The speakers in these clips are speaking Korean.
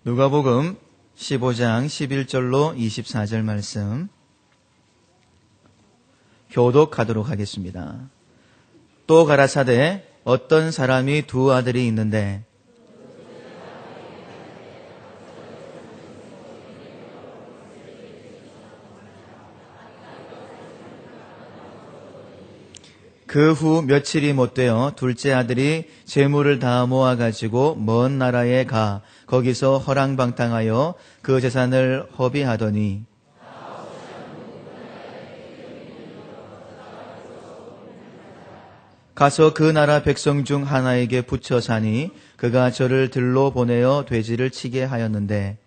누가복음 15장 11절로 24절 말씀 교독하도록 하겠습니다. 또 가라사대 어떤 사람이 두 아들이 있는데 그 후 며칠이 못되어 둘째 아들이 재물을 다 모아가지고 먼 나라에 가 거기서 허랑방탕하여 그 재산을 허비하더니 가서 그 나라 백성 중 하나에게 붙여 사니 그가 저를 들로 보내어 돼지를 치게 하였는데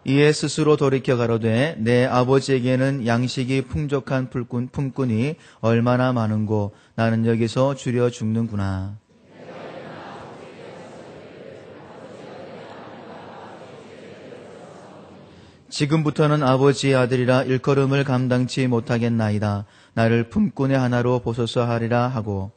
이에 스스로 돌이켜 가로되 내 아버지에게는 양식이 풍족한 품꾼이 얼마나 많은고 나는 여기서 줄여 죽는구나. 지금부터는 아버지의 아들이라 일컬음을 감당치 못하겠나이다. 나를 품꾼의 하나로 보소서 하리라 하고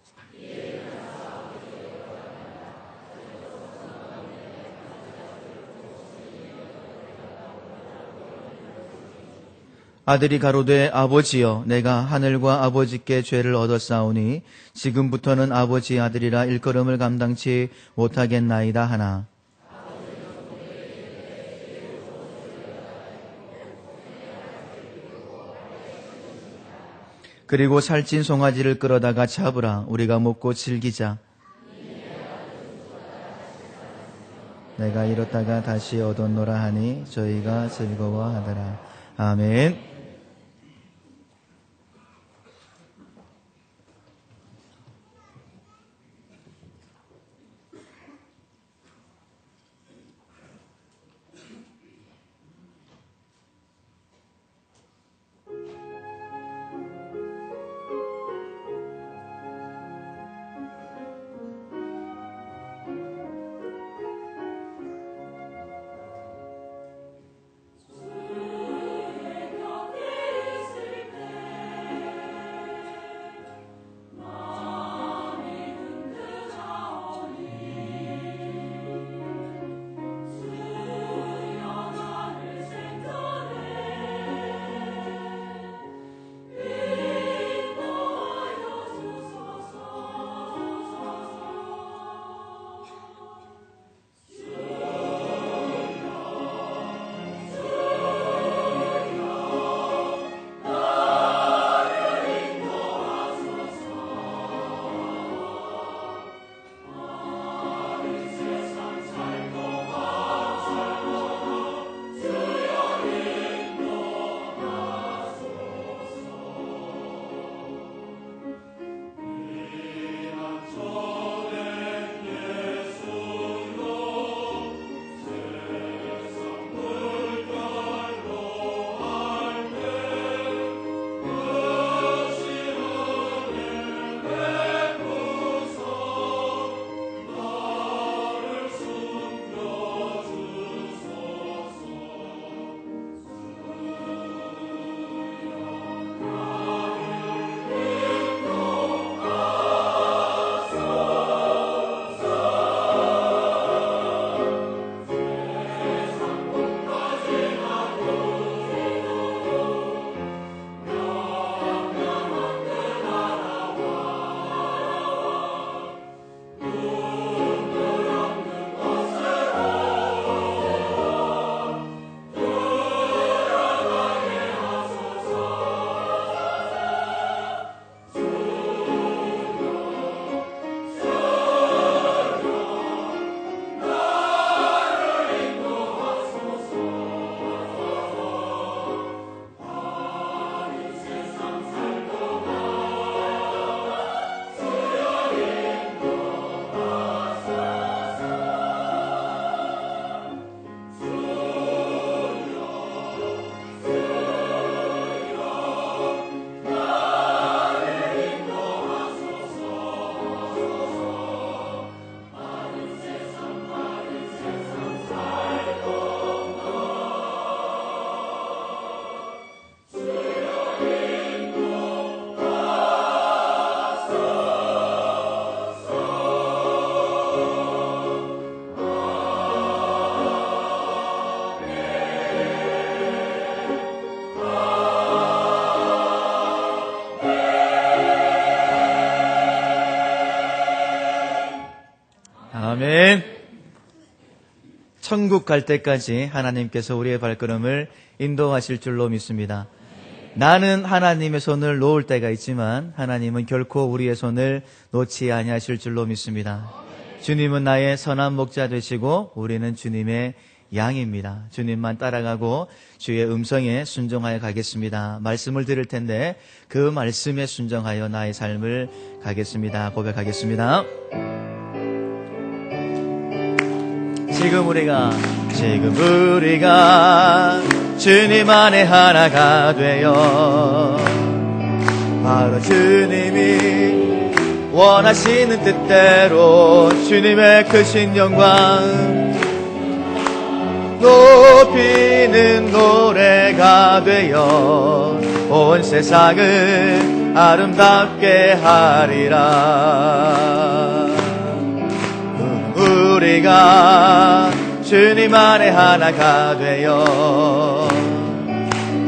아들이 가로되 아버지여 내가 하늘과 아버지께 죄를 얻었사오니 지금부터는 아버지의 아들이라 일컬음을 감당치 못하겠나이다 하나 그리고 살찐 송아지를 끌어다가 잡으라 우리가 먹고 즐기자 내가 잃었다가 다시 얻었노라 하니 저희가 즐거워하더라. 아멘. 천국 갈 때까지 하나님께서 우리의 발걸음을 인도하실 줄로 믿습니다. 나는 하나님의 손을 놓을 때가 있지만 하나님은 결코 우리의 손을 놓지 아니하실 줄로 믿습니다. 주님은 나의 선한 목자 되시고 우리는 주님의 양입니다. 주님만 따라가고 주의 음성에 순종하여 가겠습니다. 말씀을 들을 텐데 그 말씀에 순종하여 나의 삶을 가겠습니다. 고백하겠습니다. 지금 우리가 주님 안에 하나가 되어 바로 주님이 원하시는 뜻대로 주님의 크신 영광 높이는 노래가 되어 온 세상을 아름답게 하리라. 우리가 주님 안에 하나가 되어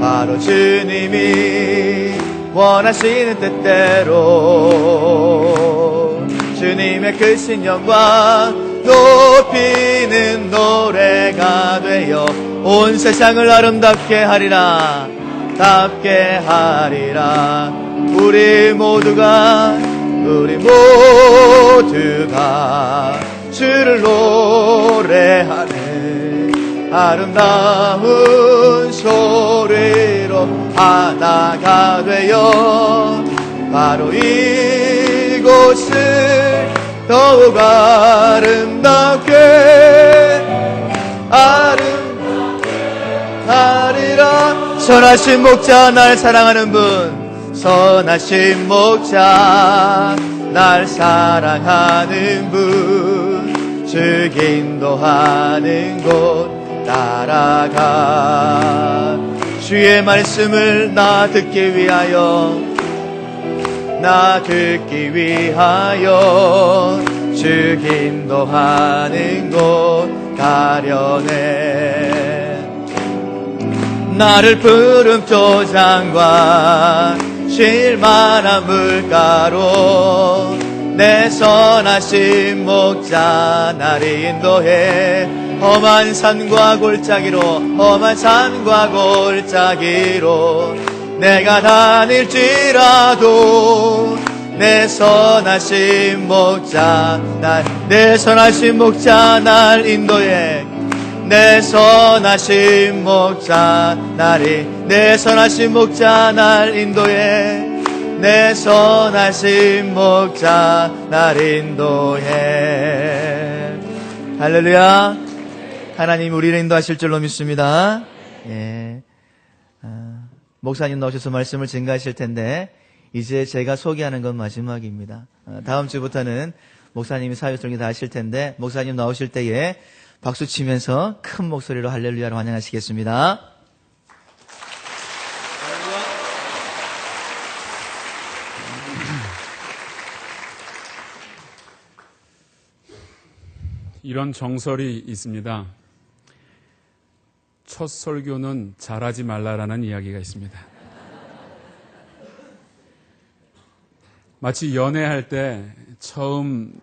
바로 주님이 원하시는 뜻대로 주님의 크신 영광 높이는 노래가 되어 온 세상을 아름답게 하리라. 답게 하리라. 우리 모두가 주를 노래하네. 아름다운 소리로 하나가 되어 바로 이곳을 더욱 아름답게 하리라. 선하신 목자 날 사랑하는 분, 선하신 목자 날 사랑하는 분, 주 인도하는 곳 따라가. 주의 말씀을 나 듣기 위하여 주 인도하는 곳 가려네. 나를 푸른 표장과 쉴만한 물가로 내 선하신 목자 날 인도해. 험한 산과 골짜기로 내가 다닐지라도 내 선하신 목자 날 인도해. 내 선하신 목자 날 인도해. 내 선하신 목자 날 인도해. 할렐루야. 하나님 우리를 인도하실 줄로 믿습니다. 예. 목사님 나오셔서 말씀을 증가하실 텐데 이제 제가 소개하는 건 마지막입니다. 다음 주부터는 목사님이 사회설교 다 하실 텐데 목사님 나오실 때에 박수 치면서 큰 목소리로 할렐루야로 환영하시겠습니다. 이런 정설이 있습니다. 첫 설교는 잘하지 말라라는 이야기가 있습니다. 마치 연애할 때 처음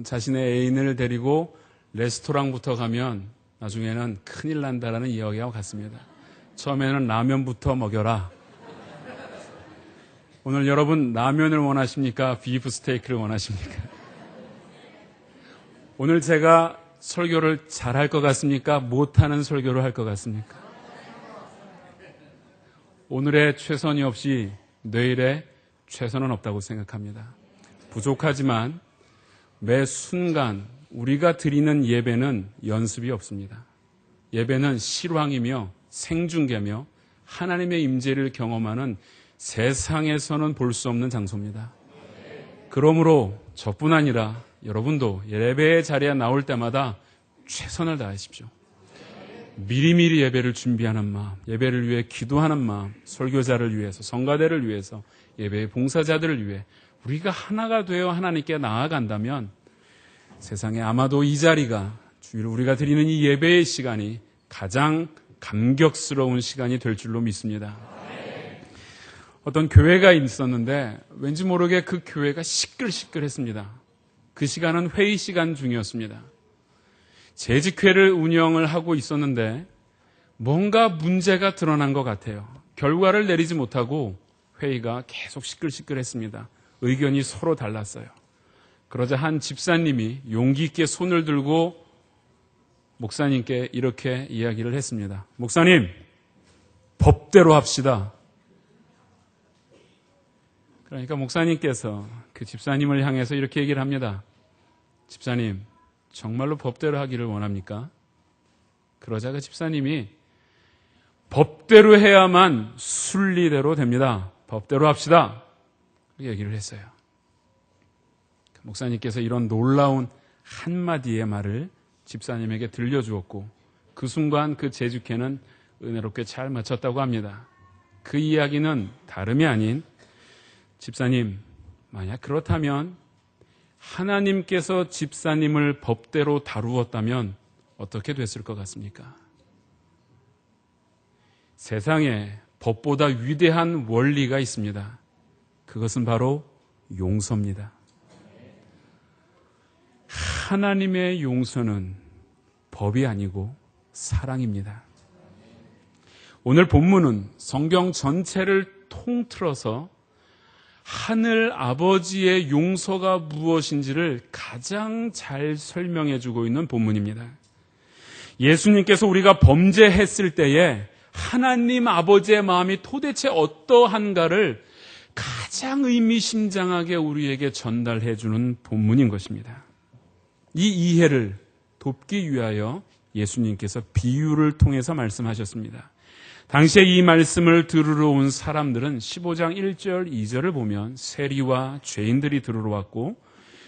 자신의 애인을 데리고 레스토랑부터 가면 나중에는 큰일 난다라는 이야기와 같습니다. 처음에는 라면부터 먹여라. 오늘 여러분 라면을 원하십니까? 비프 스테이크를 원하십니까? 오늘 제가 설교를 잘할 것 같습니까? 못하는 설교를 할 것 같습니까? 오늘의 최선이 없이 내일의 최선은 없다고 생각합니다. 부족하지만 매 순간 우리가 드리는 예배는 연습이 없습니다. 예배는 실황이며 생중계며 하나님의 임재를 경험하는 세상에서는 볼 수 없는 장소입니다. 그러므로 저뿐 아니라 여러분도 예배의 자리에 나올 때마다 최선을 다하십시오. 미리미리 예배를 준비하는 마음, 예배를 위해 기도하는 마음, 설교자를 위해서, 성가대를 위해서, 예배의 봉사자들을 위해 우리가 하나가 되어 하나님께 나아간다면 세상에 아마도 이 자리가 우리가 드리는 이 예배의 시간이 가장 감격스러운 시간이 될 줄로 믿습니다. 어떤 교회가 있었는데 왠지 모르게 그 교회가 시끌시끌했습니다. 그 시간은 회의 시간 중이었습니다. 재직회를 운영을 하고 있었는데 뭔가 문제가 드러난 것 같아요. 결과를 내리지 못하고 회의가 계속 시끌시끌했습니다. 의견이 서로 달랐어요. 그러자 한 집사님이 용기 있게 손을 들고 목사님께 이렇게 이야기를 했습니다. 목사님, 법대로 합시다. 그러니까 목사님께서 그 집사님을 향해서 이렇게 얘기를 합니다. 집사님, 정말로 법대로 하기를 원합니까? 그러자 그 집사님이 법대로 해야만 순리대로 됩니다. 법대로 합시다. 얘기를 했어요. 목사님께서 이런 놀라운 한마디의 말을 집사님에게 들려주었고 그 순간 그 재직회는 은혜롭게 잘 마쳤다고 합니다. 그 이야기는 다름이 아닌 집사님, 만약 그렇다면 하나님께서 집사님을 법대로 다루었다면 어떻게 됐을 것 같습니까? 세상에 법보다 위대한 원리가 있습니다. 그것은 바로 용서입니다. 하나님의 용서는 법이 아니고 사랑입니다. 오늘 본문은 성경 전체를 통틀어서 하늘 아버지의 용서가 무엇인지를 가장 잘 설명해 주고 있는 본문입니다. 예수님께서 우리가 범죄했을 때에 하나님 아버지의 마음이 도대체 어떠한가를 가장 의미심장하게 우리에게 전달해 주는 본문인 것입니다. 이 이해를 돕기 위하여 예수님께서 비유를 통해서 말씀하셨습니다. 당시에 이 말씀을 들으러 온 사람들은 15장 1절 2절을 보면 세리와 죄인들이 들으러 왔고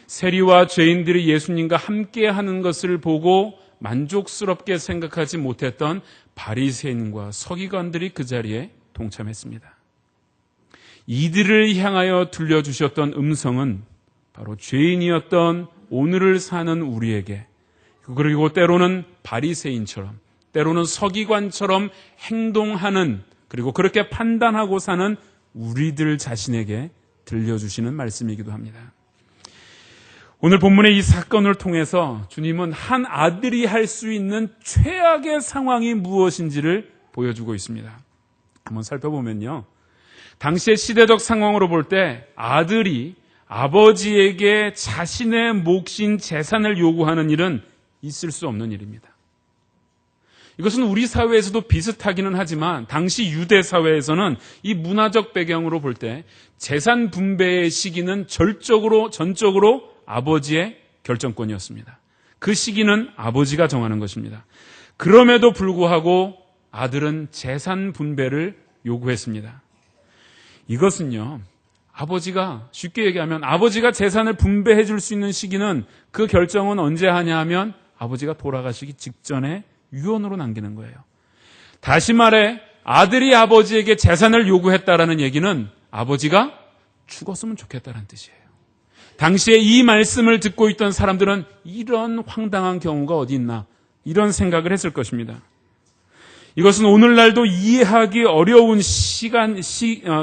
세리와 죄인들이 예수님과 함께하는 것을 보고 만족스럽게 생각하지 못했던 바리새인과 서기관들이 그 자리에 동참했습니다. 이들을 향하여 들려주셨던 음성은 바로 죄인이었던 오늘을 사는 우리에게, 그리고 때로는 바리새인처럼, 때로는 서기관처럼 행동하는, 그리고 그렇게 판단하고 사는 우리들 자신에게 들려주시는 말씀이기도 합니다. 오늘 본문의 이 사건을 통해서 주님은 한 아들이 할 수 있는 최악의 상황이 무엇인지를 보여주고 있습니다. 한번 살펴보면요, 당시의 시대적 상황으로 볼 때 아들이 아버지에게 자신의 몫인 재산을 요구하는 일은 있을 수 없는 일입니다. 이것은 우리 사회에서도 비슷하기는 하지만 당시 유대 사회에서는 이 문화적 배경으로 볼 때 재산 분배의 시기는 전적으로 아버지의 결정권이었습니다. 그 시기는 아버지가 정하는 것입니다. 그럼에도 불구하고 아들은 재산 분배를 요구했습니다. 이것은요, 아버지가, 쉽게 얘기하면 아버지가 재산을 분배해 줄 수 있는 시기는, 그 결정은 언제 하냐 하면 아버지가 돌아가시기 직전에 유언으로 남기는 거예요. 다시 말해 아들이 아버지에게 재산을 요구했다라는 얘기는 아버지가 죽었으면 좋겠다는 뜻이에요. 당시에 이 말씀을 듣고 있던 사람들은 이런 황당한 경우가 어디 있나, 이런 생각을 했을 것입니다. 이것은 오늘날도 이해하기 어려운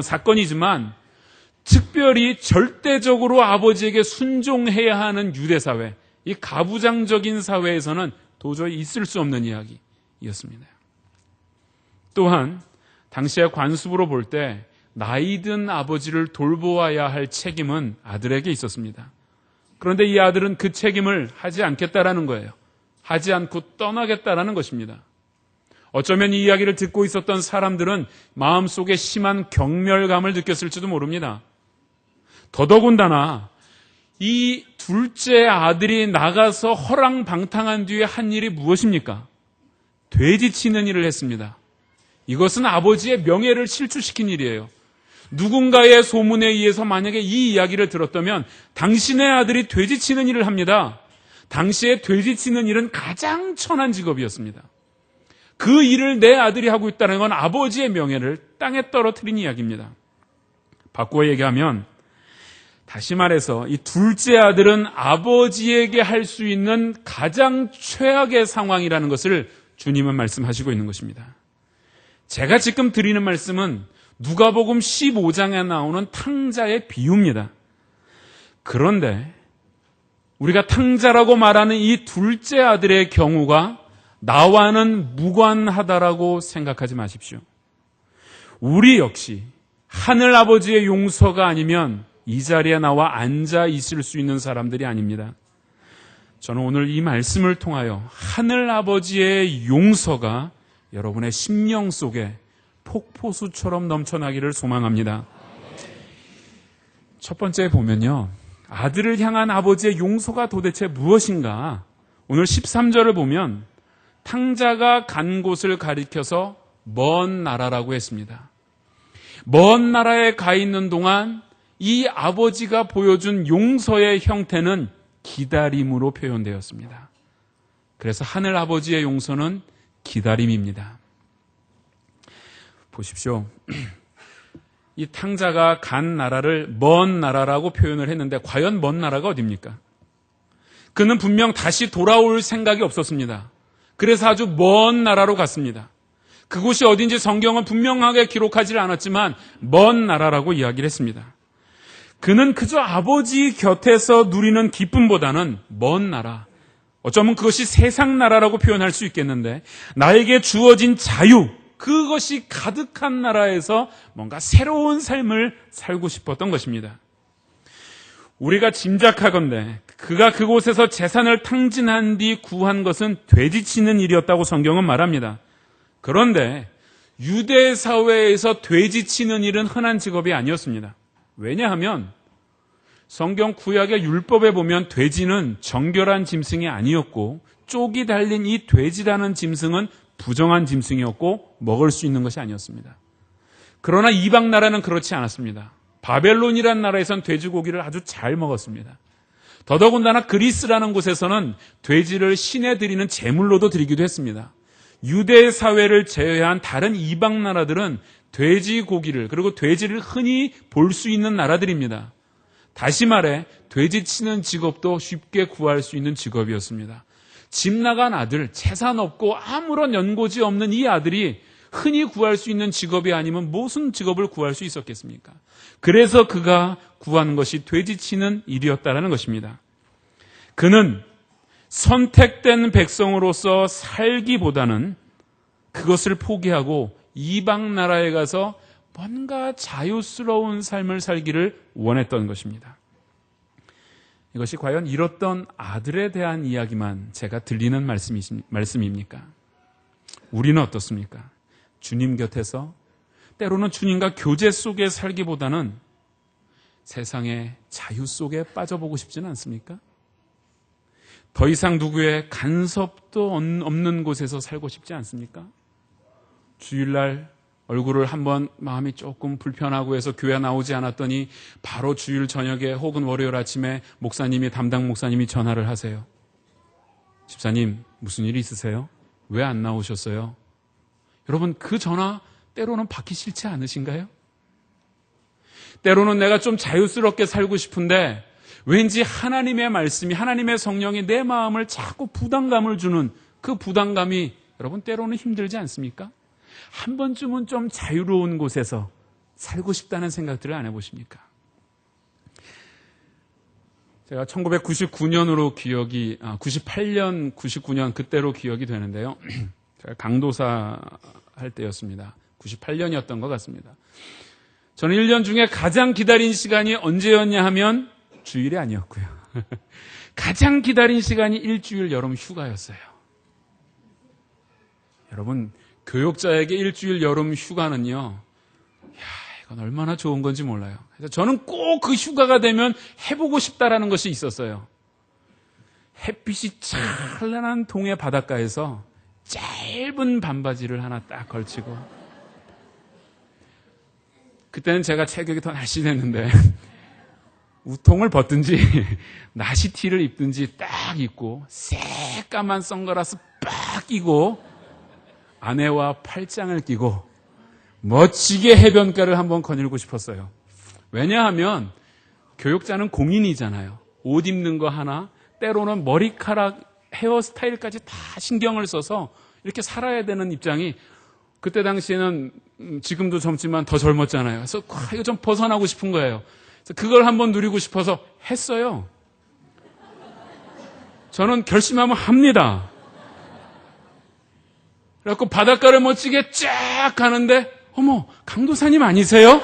사건이지만 특별히 절대적으로 아버지에게 순종해야 하는 유대사회, 이 가부장적인 사회에서는 도저히 있을 수 없는 이야기였습니다. 또한 당시의 관습으로 볼 때 나이 든 아버지를 돌보아야 할 책임은 아들에게 있었습니다. 그런데 이 아들은 그 책임을 하지 않겠다라는 거예요. 하지 않고 떠나겠다라는 것입니다. 어쩌면 이 이야기를 듣고 있었던 사람들은 마음속에 심한 경멸감을 느꼈을지도 모릅니다. 더더군다나 이 둘째 아들이 나가서 허랑방탕한 뒤에 한 일이 무엇입니까? 돼지 치는 일을 했습니다. 이것은 아버지의 명예를 실추시킨 일이에요. 누군가의 소문에 의해서 만약에 이 이야기를 들었다면 당신의 아들이 돼지 치는 일을 합니다. 당시에 돼지 치는 일은 가장 천한 직업이었습니다. 그 일을 내 아들이 하고 있다는 건 아버지의 명예를 땅에 떨어뜨린 이야기입니다. 바꾸어 얘기하면, 다시 말해서 이 둘째 아들은 아버지에게 할 수 있는 가장 최악의 상황이라는 것을 주님은 말씀하시고 있는 것입니다. 제가 지금 드리는 말씀은 누가복음 15장에 나오는 탕자의 비유입니다. 그런데 우리가 탕자라고 말하는 이 둘째 아들의 경우가 나와는 무관하다라고 생각하지 마십시오. 우리 역시 하늘 아버지의 용서가 아니면 이 자리에 나와 앉아 있을 수 있는 사람들이 아닙니다. 저는 오늘 이 말씀을 통하여 하늘 아버지의 용서가 여러분의 심령 속에 폭포수처럼 넘쳐나기를 소망합니다. 첫 번째 보면요, 아들을 향한 아버지의 용서가 도대체 무엇인가? 오늘 13절을 보면 탕자가 간 곳을 가리켜서 먼 나라라고 했습니다. 먼 나라에 가 있는 동안 이 아버지가 보여준 용서의 형태는 기다림으로 표현되었습니다. 그래서 하늘 아버지의 용서는 기다림입니다. 보십시오. 이 탕자가 간 나라를 먼 나라라고 표현을 했는데 과연 먼 나라가 어디입니까? 그는 분명 다시 돌아올 생각이 없었습니다. 그래서 아주 먼 나라로 갔습니다. 그곳이 어딘지 성경은 분명하게 기록하지 않았지만 먼 나라라고 이야기를 했습니다. 그는 그저 아버지 곁에서 누리는 기쁨보다는 먼 나라, 어쩌면 그것이 세상 나라라고 표현할 수 있겠는데 나에게 주어진 자유, 그것이 가득한 나라에서 뭔가 새로운 삶을 살고 싶었던 것입니다. 우리가 짐작하건대 그가 그곳에서 재산을 탕진한 뒤 구한 것은 돼지치는 일이었다고 성경은 말합니다. 그런데 유대 사회에서 돼지치는 일은 흔한 직업이 아니었습니다. 왜냐하면 성경 구약의 율법에 보면 돼지는 정결한 짐승이 아니었고 쪽이 달린 이 돼지라는 짐승은 부정한 짐승이었고 먹을 수 있는 것이 아니었습니다. 그러나 이방 나라는 그렇지 않았습니다. 바벨론이라는 나라에선 돼지고기를 아주 잘 먹었습니다. 더더군다나 그리스라는 곳에서는 돼지를 신에 드리는 제물로도 드리기도 했습니다. 유대 사회를 제외한 다른 이방 나라들은 돼지고기를, 그리고 돼지를 흔히 볼 수 있는 나라들입니다. 다시 말해 돼지 치는 직업도 쉽게 구할 수 있는 직업이었습니다. 집 나간 아들, 재산 없고 아무런 연고지 없는 이 아들이 흔히 구할 수 있는 직업이 아니면 무슨 직업을 구할 수 있었겠습니까? 그래서 그가 구한 것이 돼지 치는 일이었다는 것입니다. 그는 선택된 백성으로서 살기보다는 그것을 포기하고 이방 나라에 가서 뭔가 자유스러운 삶을 살기를 원했던 것입니다. 이것이 과연 잃었던 아들에 대한 이야기만 제가 들리는 말씀입니까? 우리는 어떻습니까? 주님 곁에서 때로는 주님과 교제 속에 살기보다는 세상의 자유 속에 빠져보고 싶지는 않습니까? 더 이상 누구의 간섭도 없는 곳에서 살고 싶지 않습니까? 주일날 얼굴을 한번 마음이 조금 불편하고 해서 교회 나오지 않았더니 바로 주일 저녁에 혹은 월요일 아침에 담당 목사님이 전화를 하세요. 집사님, 무슨 일이 있으세요? 왜 안 나오셨어요? 여러분, 그 전화 때로는 받기 싫지 않으신가요? 때로는 내가 좀 자유스럽게 살고 싶은데 왠지 하나님의 말씀이, 하나님의 성령이 내 마음을 자꾸 부담감을 주는 그 부담감이 여러분 때로는 힘들지 않습니까? 한 번쯤은 좀 자유로운 곳에서 살고 싶다는 생각들을 안 해보십니까? 제가 1999년으로 98년, 99년 그때로 기억이 되는데요. 제가 강도사 할 때였습니다. 98년이었던 것 같습니다. 저는 1년 중에 가장 기다린 시간이 언제였냐 하면 주일이 아니었고요. 가장 기다린 시간이 일주일 여름 휴가였어요. 여러분, 교육자에게 일주일 여름 휴가는요, 이건 얼마나 좋은 건지 몰라요. 그래서 저는 꼭 그 휴가가 되면 해보고 싶다라는 것이 있었어요. 햇빛이 찬란한 동해 바닷가에서 짧은 반바지를 하나 딱 걸치고, 그때는 제가 체격이 더 날씬했는데 우통을 벗든지 나시티를 입든지 딱 입고 새까만 선글라스 빡 끼고 아내와 팔짱을 끼고 멋지게 해변가를 한번 거닐고 싶었어요. 왜냐하면 교육자는 공인이잖아요. 옷 입는 거 하나, 때로는 머리카락, 헤어스타일까지 다 신경을 써서 이렇게 살아야 되는 입장이, 그때 당시에는 지금도 젊지만 더 젊었잖아요. 그래서 이거 좀 벗어나고 싶은 거예요. 그래서 그걸 한번 누리고 싶어서 했어요. 저는 결심하면 합니다. 그래갖고 바닷가를 멋지게 쫙 가는데 어머, 강도사님 아니세요?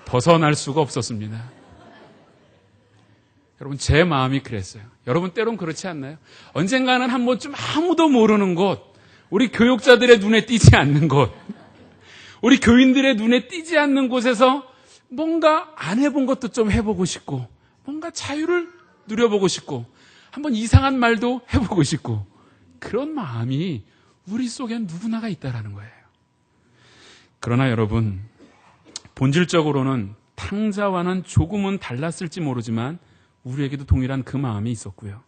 벗어날 수가 없었습니다. 여러분, 제 마음이 그랬어요. 여러분 때론 그렇지 않나요? 언젠가는 한 번쯤 아무도 모르는 곳, 우리 교육자들의 눈에 띄지 않는 곳, 우리 교인들의 눈에 띄지 않는 곳에서 뭔가 안 해본 것도 좀 해보고 싶고, 뭔가 자유를 누려보고 싶고, 한번 이상한 말도 해보고 싶고, 그런 마음이 우리 속엔 누구나가 있다라는 거예요. 그러나 여러분, 본질적으로는 탕자와는 조금은 달랐을지 모르지만 우리에게도 동일한 그 마음이 있었고요.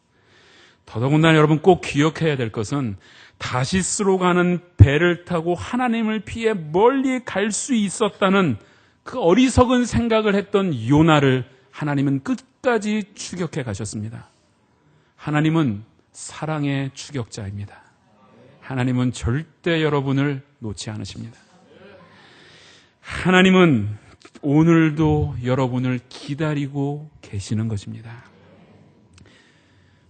더더군다나 여러분 꼭 기억해야 될 것은 다시스로 가는 배를 타고 하나님을 피해 멀리 갈 수 있었다는 그 어리석은 생각을 했던 요나를 하나님은 끝까지 추격해 가셨습니다. 하나님은 사랑의 추격자입니다. 하나님은 절대 여러분을 놓지 않으십니다. 하나님은 오늘도 여러분을 기다리고 계시는 것입니다.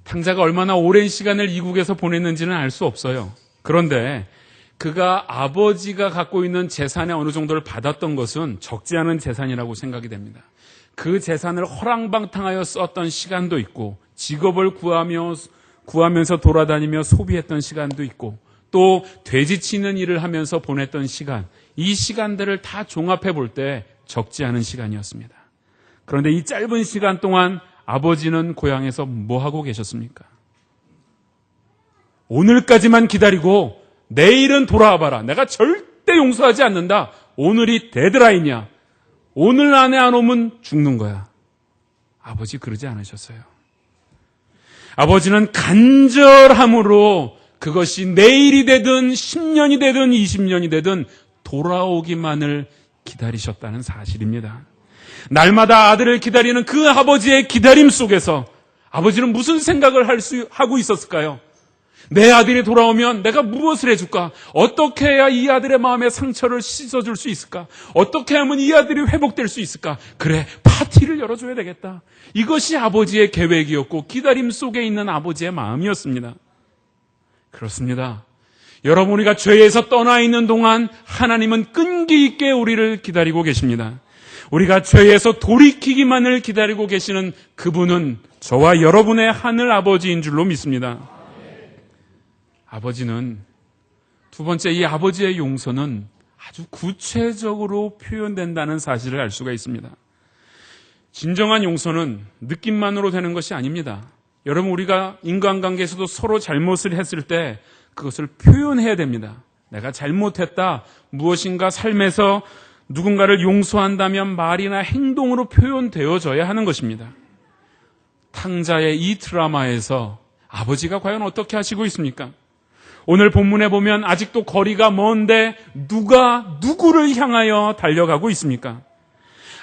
탕자가 얼마나 오랜 시간을 이국에서 보냈는지는 알 수 없어요. 그런데 그가 아버지가 갖고 있는 재산의 어느 정도를 받았던 것은 적지 않은 재산이라고 생각이 됩니다. 그 재산을 허랑방탕하여 썼던 시간도 있고, 직업을 구하면서 돌아다니며 소비했던 시간도 있고, 또 돼지 치는 일을 하면서 보냈던 시간, 이 시간들을 다 종합해 볼 때 적지 않은 시간이었습니다. 그런데 이 짧은 시간 동안 아버지는 고향에서 뭐 하고 계셨습니까? 오늘까지만 기다리고 내일은 돌아와 봐라. 내가 절대 용서하지 않는다. 오늘이 데드라인이야. 오늘 안에 안 오면 죽는 거야. 아버지 그러지 않으셨어요. 아버지는 간절함으로 그것이 내일이 되든 10년이 되든 20년이 되든 돌아오기만을 기다리셨다는 사실입니다. 날마다 아들을 기다리는 그 아버지의 기다림 속에서 아버지는 무슨 생각을 하고 있었을까요? 내 아들이 돌아오면 내가 무엇을 해줄까? 어떻게 해야 이 아들의 마음의 상처를 씻어줄 수 있을까? 어떻게 하면 이 아들이 회복될 수 있을까? 그래, 파티를 열어줘야 되겠다. 이것이 아버지의 계획이었고 기다림 속에 있는 아버지의 마음이었습니다. 그렇습니다. 여러분, 우리가 죄에서 떠나 있는 동안 하나님은 끈기 있게 우리를 기다리고 계십니다. 우리가 죄에서 돌이키기만을 기다리고 계시는 그분은 저와 여러분의 하늘 아버지인 줄로 믿습니다. 아버지는, 두 번째, 이 아버지의 용서는 아주 구체적으로 표현된다는 사실을 알 수가 있습니다. 진정한 용서는 느낌만으로 되는 것이 아닙니다. 여러분, 우리가 인간관계에서도 서로 잘못을 했을 때 그것을 표현해야 됩니다. 내가 잘못했다, 무엇인가 삶에서 누군가를 용서한다면 말이나 행동으로 표현되어져야 하는 것입니다. 탕자의 이 드라마에서 아버지가 과연 어떻게 하시고 있습니까? 오늘 본문에 보면 아직도 거리가 먼데 누가 누구를 향하여 달려가고 있습니까?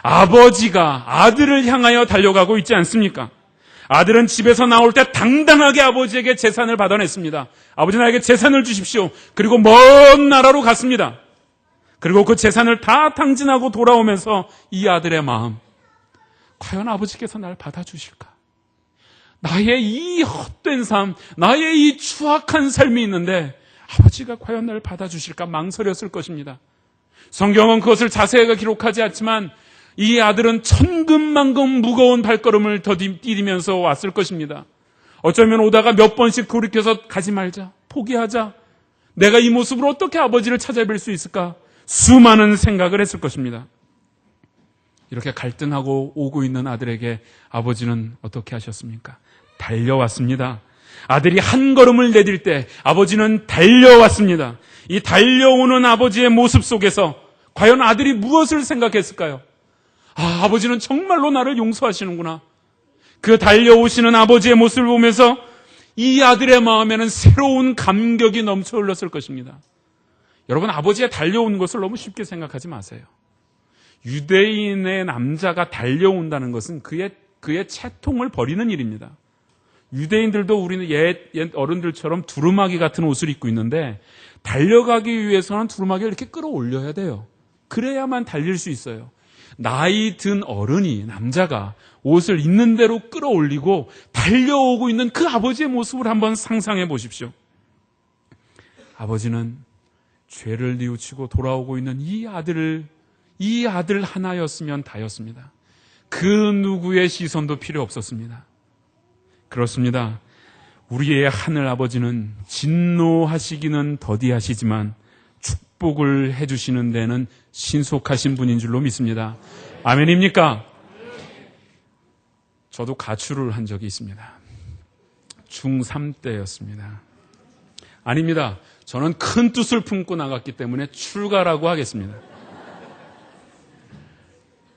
아버지가 아들을 향하여 달려가고 있지 않습니까? 아들은 집에서 나올 때 당당하게 아버지에게 재산을 받아냈습니다. 아버지, 나에게 재산을 주십시오. 그리고 먼 나라로 갔습니다. 그리고 그 재산을 다 탕진하고 돌아오면서 이 아들의 마음, 과연 아버지께서 날 받아주실까? 나의 이 헛된 삶, 나의 이 추악한 삶이 있는데 아버지가 과연 날 받아주실까 망설였을 것입니다. 성경은 그것을 자세하게 기록하지 않지만 이 아들은 천근만근 무거운 발걸음을 디디면서 왔을 것입니다. 어쩌면 오다가 몇 번씩 돌이켜서 가지 말자, 포기하자, 내가 이 모습으로 어떻게 아버지를 찾아뵐 수 있을까, 수많은 생각을 했을 것입니다. 이렇게 갈등하고 오고 있는 아들에게 아버지는 어떻게 하셨습니까? 달려왔습니다. 아들이 한 걸음을 내딜 때 아버지는 달려왔습니다. 이 달려오는 아버지의 모습 속에서 과연 아들이 무엇을 생각했을까요? 아, 아버지는 정말로 나를 용서하시는구나. 그 달려오시는 아버지의 모습을 보면서 이 아들의 마음에는 새로운 감격이 넘쳐 흘렀을 것입니다. 여러분, 아버지의 달려오는 것을 너무 쉽게 생각하지 마세요. 유대인의 남자가 달려온다는 것은 그의 채통을 버리는 일입니다. 유대인들도 우리는 옛 어른들처럼 두루마기 같은 옷을 입고 있는데 달려가기 위해서는 두루마기를 이렇게 끌어올려야 돼요. 그래야만 달릴 수 있어요. 나이 든 어른이, 남자가 옷을 있는 대로 끌어올리고 달려오고 있는 그 아버지의 모습을 한번 상상해 보십시오. 아버지는 죄를 뉘우치고 돌아오고 있는 이 아들 하나였으면 다였습니다. 그 누구의 시선도 필요 없었습니다. 그렇습니다. 우리의 하늘 아버지는 진노하시기는 더디하시지만 축복을 해주시는 데는 신속하신 분인 줄로 믿습니다. 아멘입니까? 저도 가출을 한 적이 있습니다. 중3 때였습니다. 아닙니다. 저는 큰 뜻을 품고 나갔기 때문에 출가라고 하겠습니다.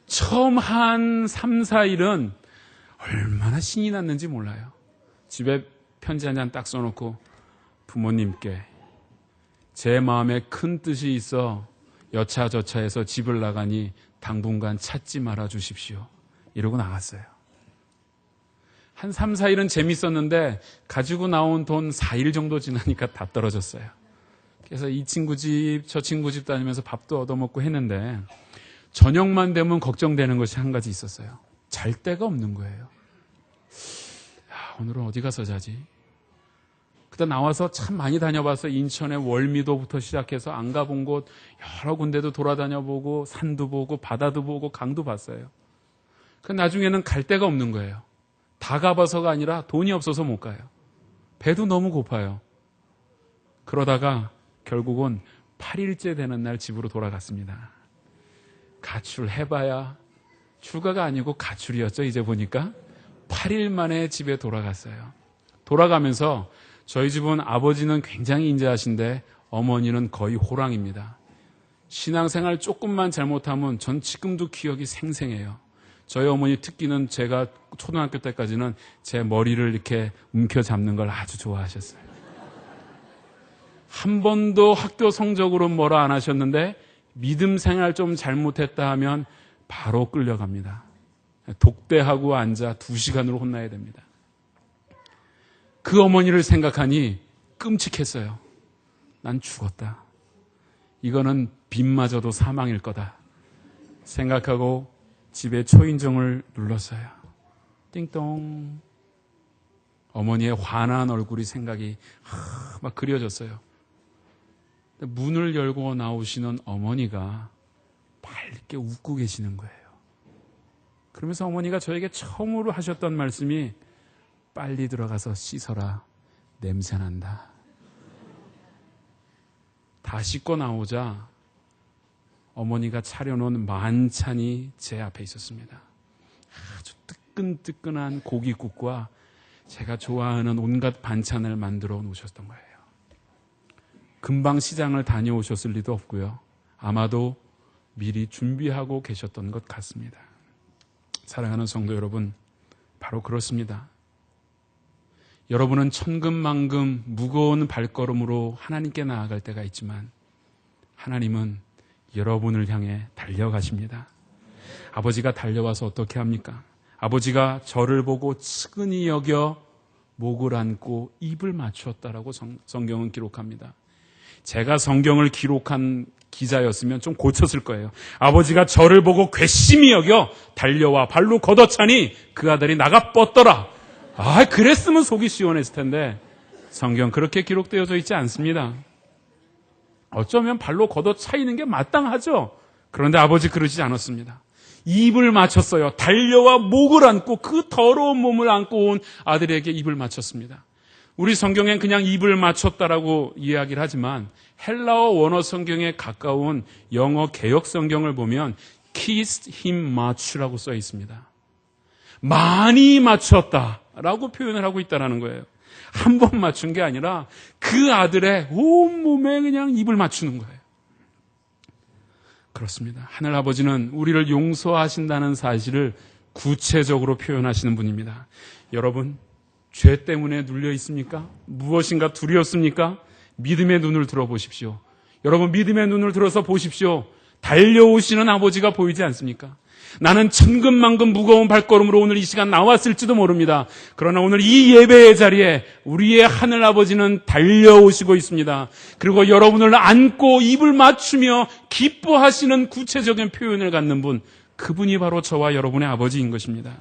처음 한 3, 4일은 얼마나 신이 났는지 몰라요. 집에 편지 한 장 딱 써놓고 부모님께 제 마음에 큰 뜻이 있어 여차저차해서 집을 나가니 당분간 찾지 말아 주십시오. 이러고 나갔어요. 한 3, 4일은 재밌었는데 가지고 나온 돈 4일 정도 지나니까 다 떨어졌어요. 그래서 이 친구 집, 저 친구 집 다니면서 밥도 얻어먹고 했는데 저녁만 되면 걱정되는 것이 한 가지 있었어요. 잘 데가 없는 거예요. 오늘은 어디 가서 자지? 그때 나와서 참 많이 다녀봤어요. 인천의 월미도부터 시작해서 안 가본 곳 여러 군데도 돌아다녀보고 산도 보고 바다도 보고 강도 봤어요. 그 나중에는 갈 데가 없는 거예요. 다 가봐서가 아니라 돈이 없어서 못 가요. 배도 너무 고파요. 그러다가 결국은 8일째 되는 날 집으로 돌아갔습니다. 가출해봐야 출가가 아니고 가출이었죠. 이제 보니까 8일 만에 집에 돌아갔어요. 돌아가면서 저희 집은 아버지는 굉장히 인자하신데 어머니는 거의 호랑입니다. 신앙생활 조금만 잘못하면 전 지금도 기억이 생생해요. 저희 어머니 특기는 제가 초등학교 때까지는 제 머리를 이렇게 움켜잡는 걸 아주 좋아하셨어요. 한 번도 학교 성적으로 뭐라 안 하셨는데 믿음 생활 좀 잘못했다 하면 바로 끌려갑니다. 독대하고 앉아 2시간으로 혼나야 됩니다. 그 어머니를 생각하니 끔찍했어요. 난 죽었다. 이거는 빚마저도 사망일 거다 생각하고 집에 초인종을 눌렀어요. 띵동. 어머니의 환한 얼굴이 생각이 막 그려졌어요. 문을 열고 나오시는 어머니가 밝게 웃고 계시는 거예요. 그러면서 어머니가 저에게 처음으로 하셨던 말씀이 빨리 들어가서 씻어라. 냄새난다. 다 씻고 나오자 어머니가 차려놓은 만찬이 제 앞에 있었습니다. 아주 뜨끈뜨끈한 고기국과 제가 좋아하는 온갖 반찬을 만들어 놓으셨던 거예요. 금방 시장을 다녀오셨을 리도 없고요. 아마도 미리 준비하고 계셨던 것 같습니다. 사랑하는 성도 여러분, 바로 그렇습니다. 여러분은 천금만금 무거운 발걸음으로 하나님께 나아갈 때가 있지만 하나님은 여러분을 향해 달려가십니다. 아버지가 달려와서 어떻게 합니까? 아버지가 저를 보고 측은히 여겨 목을 안고 입을 맞추었다라고 성경은 기록합니다. 제가 성경을 기록한 기자였으면 좀 고쳤을 거예요. 아버지가 저를 보고 괘씸히 여겨 달려와 발로 걷어차니 그 아들이 나가 뻗더라. 그랬으면 속이 시원했을 텐데 성경 그렇게 기록되어져 있지 않습니다. 어쩌면 발로 걷어차이는 게 마땅하죠. 그런데 아버지 그러지 않았습니다. 입을 맞췄어요. 달려와 목을 안고 그 더러운 몸을 안고 온 아들에게 입을 맞췄습니다. 우리 성경엔 그냥 입을 맞췄다라고 이야기를 하지만 헬라어 원어 성경에 가까운 영어 개역 성경을 보면 kissed him much라고 써 있습니다. 많이 맞췄다라고 표현을 하고 있다는 거예요. 한 번 맞춘 게 아니라 그 아들의 온몸에 그냥 입을 맞추는 거예요. 그렇습니다. 하늘아버지는 우리를 용서하신다는 사실을 구체적으로 표현하시는 분입니다. 여러분, 죄 때문에 눌려 있습니까? 무엇인가 두려웠습니까? 믿음의 눈을 들어보십시오. 여러분, 믿음의 눈을 들어서 보십시오. 달려오시는 아버지가 보이지 않습니까? 나는 천근만근 무거운 발걸음으로 오늘 이 시간 나왔을지도 모릅니다. 그러나 오늘 이 예배의 자리에 우리의 하늘 아버지는 달려오시고 있습니다. 그리고 여러분을 안고 입을 맞추며 기뻐하시는 구체적인 표현을 갖는 분, 그분이 바로 저와 여러분의 아버지인 것입니다.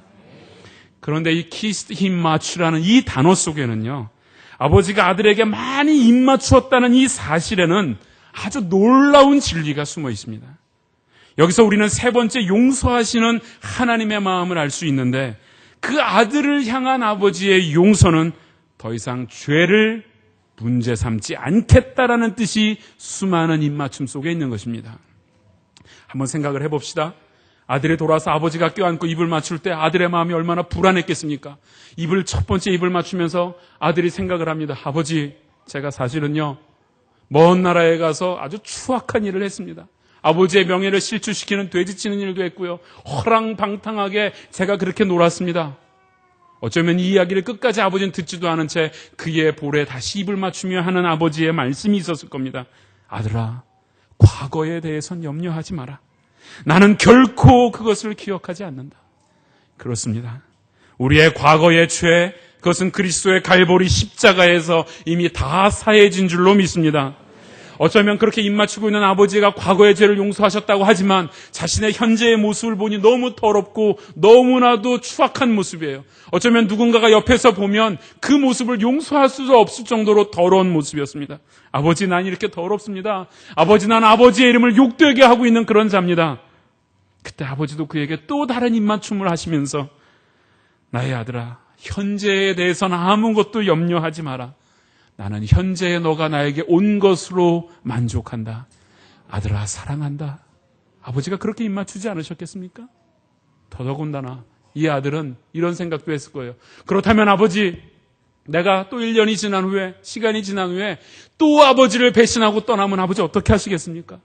그런데 이 키스 힘 맞추라는 이 단어 속에는요, 아버지가 아들에게 많이 입 맞추었다는 이 사실에는 아주 놀라운 진리가 숨어 있습니다. 여기서 우리는 세 번째 용서하시는 하나님의 마음을 알 수 있는데, 그 아들을 향한 아버지의 용서는 더 이상 죄를 문제 삼지 않겠다라는 뜻이 수많은 입맞춤 속에 있는 것입니다. 한번 생각을 해봅시다. 아들이 돌아서 아버지가 껴안고 입을 맞출 때 아들의 마음이 얼마나 불안했겠습니까? 첫 번째 입을 맞추면서 아들이 생각을 합니다. 아버지, 제가 사실은요, 먼 나라에 가서 아주 추악한 일을 했습니다. 아버지의 명예를 실추시키는 돼지치는 일도 했고요. 허랑방탕하게 제가 그렇게 놀았습니다. 어쩌면 이 이야기를 끝까지 아버지는 듣지도 않은 채 그의 볼에 다시 입을 맞추며 하는 아버지의 말씀이 있었을 겁니다. 아들아, 과거에 대해선 염려하지 마라. 나는 결코 그것을 기억하지 않는다. 그렇습니다. 우리의 과거의 죄, 그것은 그리스도의 갈보리 십자가에서 이미 다 사해진 줄로 믿습니다. 어쩌면 그렇게 입맞추고 있는 아버지가 과거의 죄를 용서하셨다고 하지만 자신의 현재의 모습을 보니 너무 더럽고 너무나도 추악한 모습이에요. 어쩌면 누군가가 옆에서 보면 그 모습을 용서할 수 없을 정도로 더러운 모습이었습니다. 아버지, 난 이렇게 더럽습니다. 아버지, 난 아버지의 이름을 욕되게 하고 있는 그런 자입니다. 그때 아버지도 그에게 또 다른 입맞춤을 하시면서, 나의 아들아, 현재에 대해서는 아무것도 염려하지 마라. 나는 현재의 너가 나에게 온 것으로 만족한다. 아들아, 사랑한다. 아버지가 그렇게 입맞추지 않으셨겠습니까? 더더군다나 이 아들은 이런 생각도 했을 거예요. 그렇다면 아버지, 내가 또 1년이 지난 후에, 시간이 지난 후에 또 아버지를 배신하고 떠나면 아버지 어떻게 하시겠습니까?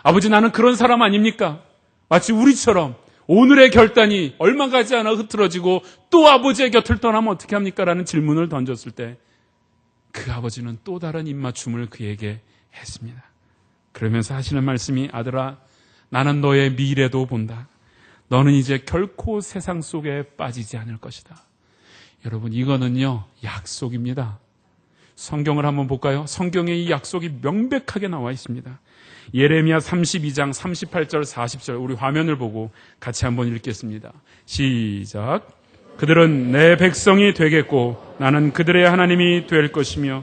아버지, 나는 그런 사람 아닙니까? 마치 우리처럼 오늘의 결단이 얼마 가지 않아 흐트러지고 또 아버지의 곁을 떠나면 어떻게 합니까? 라는 질문을 던졌을 때 그 아버지는 또 다른 입맞춤을 그에게 했습니다. 그러면서 하시는 말씀이, 아들아, 나는 너의 미래도 본다. 너는 이제 결코 세상 속에 빠지지 않을 것이다. 여러분, 이거는요, 약속입니다. 성경을 한번 볼까요? 성경에 이 약속이 명백하게 나와 있습니다. 예레미야 32장 38절 40절, 우리 화면을 보고 같이 한번 읽겠습니다. 시작. 그들은 내 백성이 되겠고 나는 그들의 하나님이 될 것이며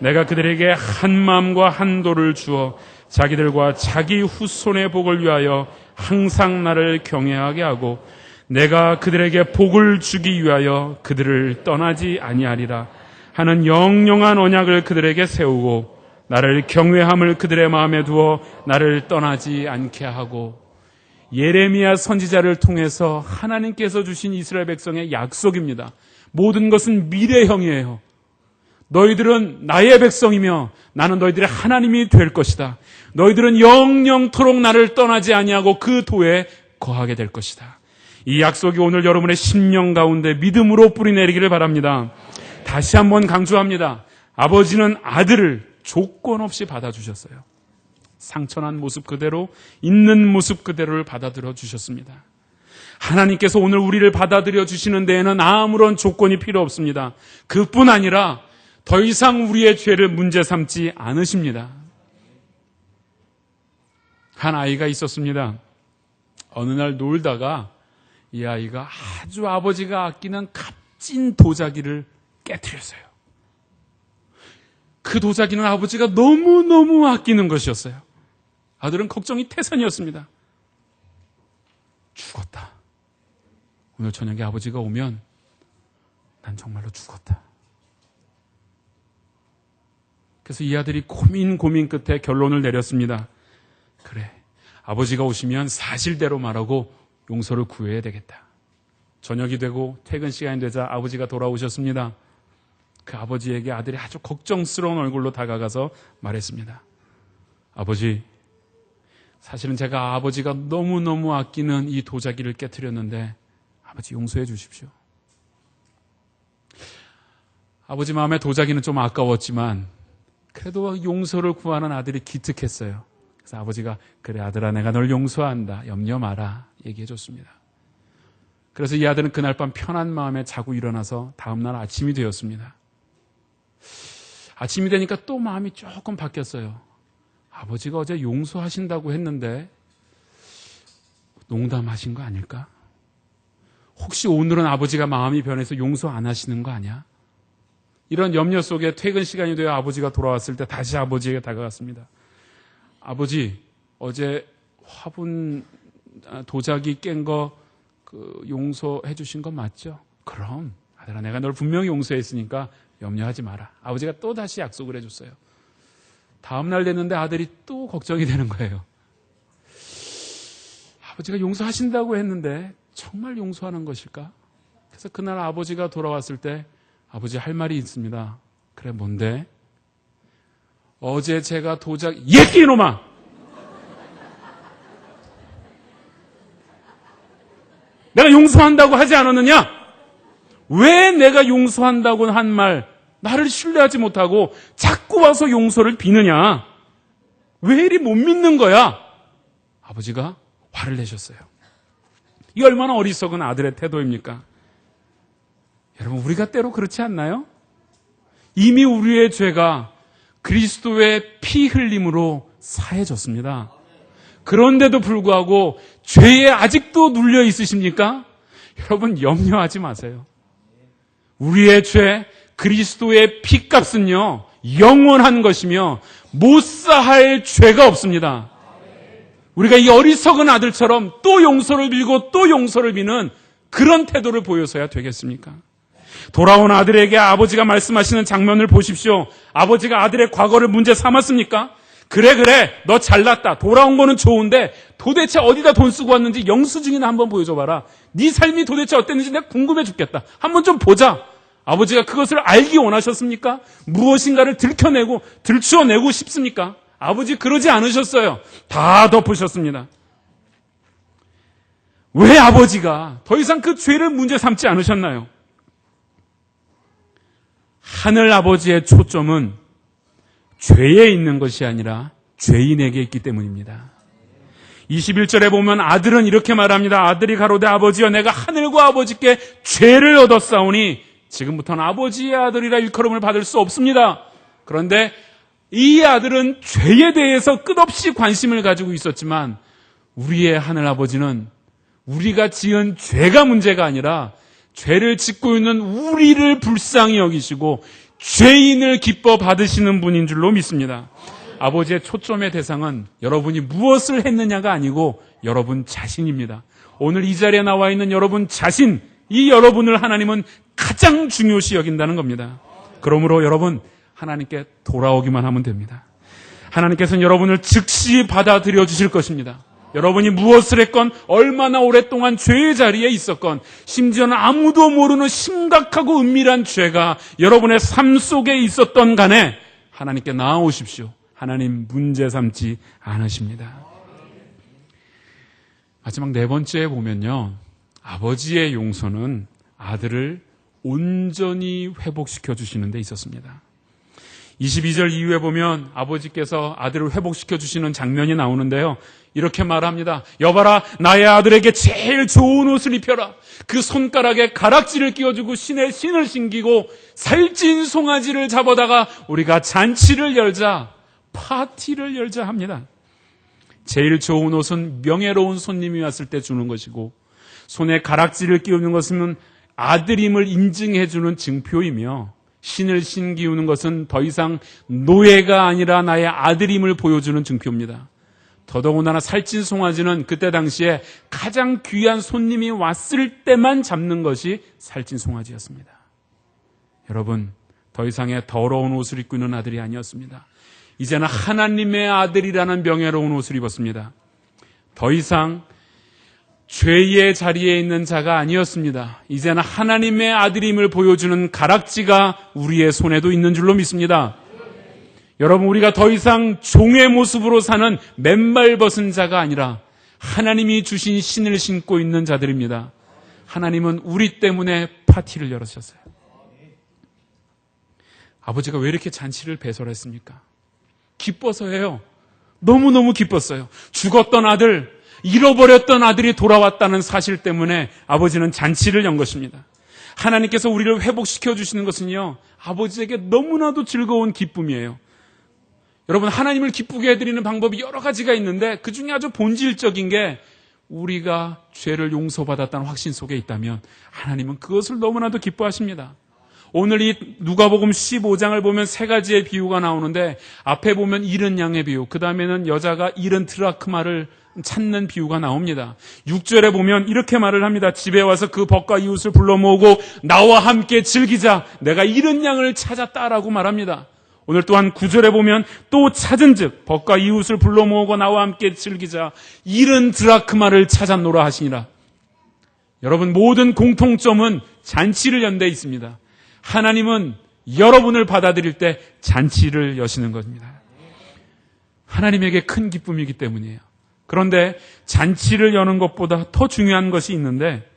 내가 그들에게 한 마음과 한 도를 주어 자기들과 자기 후손의 복을 위하여 항상 나를 경외하게 하고 내가 그들에게 복을 주기 위하여 그들을 떠나지 아니하리라 하는 영영한 언약을 그들에게 세우고 나를 경외함을 그들의 마음에 두어 나를 떠나지 않게 하고. 예레미야 선지자를 통해서 하나님께서 주신 이스라엘 백성의 약속입니다. 모든 것은 미래형이에요. 너희들은 나의 백성이며 나는 너희들의 하나님이 될 것이다. 너희들은 영영토록 나를 떠나지 아니하고 그 도에 거하게 될 것이다. 이 약속이 오늘 여러분의 심령 가운데 믿음으로 뿌리내리기를 바랍니다. 다시 한번 강조합니다. 아버지는 아들을 조건 없이 받아주셨어요. 상처난 모습 그대로, 있는 모습 그대로를 받아들여 주셨습니다. 하나님께서 오늘 우리를 받아들여 주시는 데에는 아무런 조건이 필요 없습니다. 그뿐 아니라 더 이상 우리의 죄를 문제 삼지 않으십니다. 한 아이가 있었습니다. 어느 날 놀다가 이 아이가 아주 아버지가 아끼는 값진 도자기를 깨트렸어요. 그 도자기는 아버지가 너무너무 아끼는 것이었어요. 아들은 걱정이 태산이었습니다. 죽었다. 오늘 저녁에 아버지가 오면 난 정말로 죽었다. 그래서 이 아들이 고민 끝에 결론을 내렸습니다. 그래, 아버지가 오시면 사실대로 말하고 용서를 구해야 되겠다. 저녁이 되고 퇴근 시간이 되자 아버지가 돌아오셨습니다. 그 아버지에게 아들이 아주 걱정스러운 얼굴로 다가가서 말했습니다. 아버지, 사실은 제가 아버지가 너무너무 아끼는 이 도자기를 깨트렸는데 아버지 용서해 주십시오. 아버지 마음에 도자기는 좀 아까웠지만 그래도 용서를 구하는 아들이 기특했어요. 그래서 아버지가 그래 아들아, 내가 널 용서한다. 염려 마라. 얘기해 줬습니다. 그래서 이 아들은 그날 밤 편한 마음에 자고 일어나서 다음날 아침이 되었습니다. 아침이 되니까 또 마음이 조금 바뀌었어요. 아버지가 어제 용서하신다고 했는데 농담하신 거 아닐까? 혹시 오늘은 아버지가 마음이 변해서 용서 안 하시는 거 아니야? 이런 염려 속에 퇴근 시간이 되어 아버지가 돌아왔을 때 다시 아버지에게 다가갔습니다. 아버지, 어제 화분 도자기 깬 거 용서해 주신 거 맞죠? 그럼 아들아, 내가 널 분명히 용서했으니까 염려하지 마라. 아버지가 또 다시 약속을 해줬어요. 다음 날 됐는데 아들이 또 걱정이 되는 거예요. 아버지가 용서하신다고 했는데 정말 용서하는 것일까? 그래서 그날 아버지가 돌아왔을 때 아버지 할 말이 있습니다. 그래, 뭔데? 어제 제가 얘끼 이놈아! 내가 용서한다고 하지 않았느냐? 왜 내가 용서한다고 한 말, 나를 신뢰하지 못하고 자꾸 와서 용서를 비느냐? 왜 이리 못 믿는 거야? 아버지가 화를 내셨어요. 이 얼마나 어리석은 아들의 태도입니까? 여러분, 우리가 때로 그렇지 않나요? 이미 우리의 죄가 그리스도의 피 흘림으로 사해졌습니다. 그런데도 불구하고 죄에 아직도 눌려 있으십니까? 여러분, 염려하지 마세요. 우리의 죄, 그리스도의 피값은요, 영원한 것이며 못 사할 죄가 없습니다. 우리가 이 어리석은 아들처럼 또 용서를 빌고 또 용서를 비는 그런 태도를 보여서야 되겠습니까? 돌아온 아들에게 아버지가 말씀하시는 장면을 보십시오. 아버지가 아들의 과거를 문제 삼았습니까? 그래, 너 잘났다. 돌아온 거는 좋은데 도대체 어디다 돈 쓰고 왔는지 영수증이나 한번 보여줘봐라. 네 삶이 도대체 어땠는지 내가 궁금해 죽겠다. 한번 좀 보자. 아버지가 그것을 알기 원하셨습니까? 무엇인가를 들추어내고 싶습니까? 아버지 그러지 않으셨어요. 다 덮으셨습니다. 왜 아버지가 더 이상 그 죄를 문제 삼지 않으셨나요? 하늘 아버지의 초점은 죄에 있는 것이 아니라 죄인에게 있기 때문입니다. 21절에 보면 아들은 이렇게 말합니다. 아들이 가로되 아버지여, 내가 하늘과 아버지께 죄를 얻었사오니 지금부터는 아버지의 아들이라 일컬음을 받을 수 없습니다. 그런데 이 아들은 죄에 대해서 끝없이 관심을 가지고 있었지만 우리의 하늘 아버지는 우리가 지은 죄가 문제가 아니라 죄를 짓고 있는 우리를 불쌍히 여기시고 죄인을 기뻐 받으시는 분인 줄로 믿습니다. 아버지의 초점의 대상은 여러분이 무엇을 했느냐가 아니고 여러분 자신입니다. 오늘 이 자리에 나와 있는 여러분 자신, 이 여러분을 하나님은 가장 중요시 여긴다는 겁니다. 그러므로 여러분, 하나님께 돌아오기만 하면 됩니다. 하나님께서는 여러분을 즉시 받아들여 주실 것입니다. 여러분이 무엇을 했건, 얼마나 오랫동안 죄의 자리에 있었건, 심지어는 아무도 모르는 심각하고 은밀한 죄가 여러분의 삶 속에 있었던 간에 하나님께 나아오십시오. 하나님 문제 삼지 않으십니다. 마지막 네 번째에 보면요, 아버지의 용서는 아들을 온전히 회복시켜 주시는 데 있었습니다. 22절 이후에 보면 아버지께서 아들을 회복시켜 주시는 장면이 나오는데요, 이렇게 말합니다. 여봐라, 나의 아들에게 제일 좋은 옷을 입혀라. 그 손가락에 가락지를 끼워주고 신을 신기고 살찐 송아지를 잡아다가 우리가 잔치를 열자, 파티를 열자 합니다. 제일 좋은 옷은 명예로운 손님이 왔을 때 주는 것이고, 손에 가락지를 끼우는 것은 아들임을 인증해주는 증표이며, 신을 신기우는 것은 더 이상 노예가 아니라 나의 아들임을 보여주는 증표입니다. 더더군다나 살찐 송아지는 그때 당시에 가장 귀한 손님이 왔을 때만 잡는 것이 살찐 송아지였습니다. 여러분, 더 이상의 더러운 옷을 입고 있는 아들이 아니었습니다. 이제는 하나님의 아들이라는 명예로운 옷을 입었습니다. 더 이상 죄의 자리에 있는 자가 아니었습니다. 이제는 하나님의 아들임을 보여주는 가락지가 우리의 손에도 있는 줄로 믿습니다. 여러분, 우리가 더 이상 종의 모습으로 사는 맨발 벗은 자가 아니라 하나님이 주신 신을 신고 있는 자들입니다. 하나님은 우리 때문에 파티를 열으셨어요. 아버지가 왜 이렇게 잔치를 배설했습니까? 기뻐서예요. 너무너무 기뻤어요. 죽었던 아들, 잃어버렸던 아들이 돌아왔다는 사실 때문에 아버지는 잔치를 연 것입니다. 하나님께서 우리를 회복시켜 주시는 것은요, 아버지에게 너무나도 즐거운 기쁨이에요. 여러분, 하나님을 기쁘게 해드리는 방법이 여러 가지가 있는데 그 중에 아주 본질적인 게 우리가 죄를 용서받았다는 확신 속에 있다면 하나님은 그것을 너무나도 기뻐하십니다. 오늘 이 누가복음 15장을 보면 세 가지의 비유가 나오는데 앞에 보면 잃은 양의 비유, 그 다음에는 여자가 잃은 드라크마를 찾는 비유가 나옵니다. 6절에 보면 이렇게 말을 합니다. 집에 와서 그 벗과 이웃을 불러 모으고 나와 함께 즐기자. 내가 잃은 양을 찾았다라고 말합니다. 오늘 또한 9절에 보면 또 찾은즉 벗과 이웃을 불러 모으고 나와 함께 즐기자. 잃은 드라크마를 찾았노라 하시니라. 여러분, 모든 공통점은 잔치를 연대 있습니다. 하나님은 여러분을 받아들일 때 잔치를 여시는 겁니다. 하나님에게 큰 기쁨이기 때문이에요. 그런데 잔치를 여는 것보다 더 중요한 것이 있는데